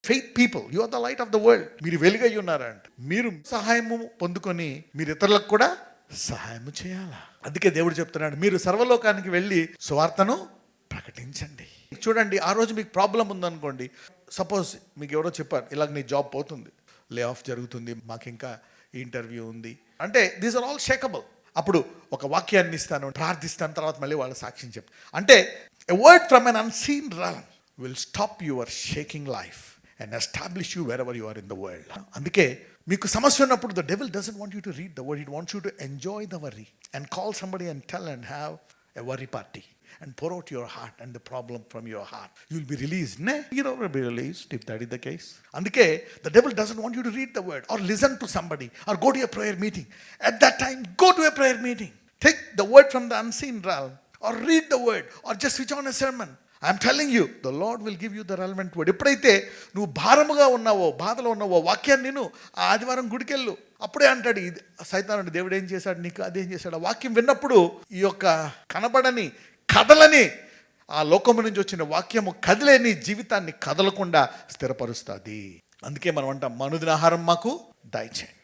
Faith people, you are the light of the world. మీరు వెలుగై ఉన్నారంట. మీరు సహాయము పొందుకొని మీరు ఇతరులకు కూడా సహాయం చేయాలా. అందుకే దేవుడు చెప్తున్నాడు, మీరు సర్వలోకానికి వెళ్ళి సువార్తను ప్రకటించండి. చూడండి, ఆ రోజు మీకు ప్రాబ్లం ఉందనుకోండి, సపోజ్ మీకు ఎవరో చెప్పారు ఇలాగ నీ జాబ్ పోతుంది, లే ఆఫ్ జరుగుతుంది, మాకు ఇంకా ఇంటర్వ్యూ ఉంది అంటే, దీస్ ఆర్ ఆల్ షేకబుల్. అప్పుడు ఒక వాక్యాన్ని ఇస్తాను, ప్రార్థిస్తాను, తర్వాత మళ్ళీ వాళ్ళ సాక్ష్యం చెప్పు అంటే, a word from an unseen realm will stop your shaking life and establish you wherever you are in the world. అందుకే మీకు సమస్య ఉన్నప్పుడు the devil doesn't want you to read the word, he wants you to enjoy the worry and call somebody and tell and have a worry party and pour out your heart and the problem from your heart. You'll be released. You don't will be released if that is the case. అందుకే the devil doesn't want you to read the word or listen to somebody or go to a prayer meeting. At that time, go to a prayer meeting. Take the word from the unseen realm or read the word or just switch on a sermon. I'm telling you, the lord will give you the relevant word. ఎప్పుడైతే నువ్వు భారముగా ఉన్నావో, బాధలో ఉన్నావో, వాక్యాన్ని నేను ఆదివారం గుడికెళ్ళు, అప్పుడే అంటాడు ఇది సైతానుడు, దేవుడు ఏం చేశాడు నీకు, అదేం చేశాడు. ఆ వాక్యం విన్నప్పుడు ఈ యొక్క కనబడని కదలని ఆ లోకము నుంచి వచ్చిన వాక్యము కదిలేని జీవితాన్ని కదలకుండా స్థిరపరుస్తుంది. అందుకే మనం అంటాం, అనుదిన ఆహారం మాకు దయచేయండి.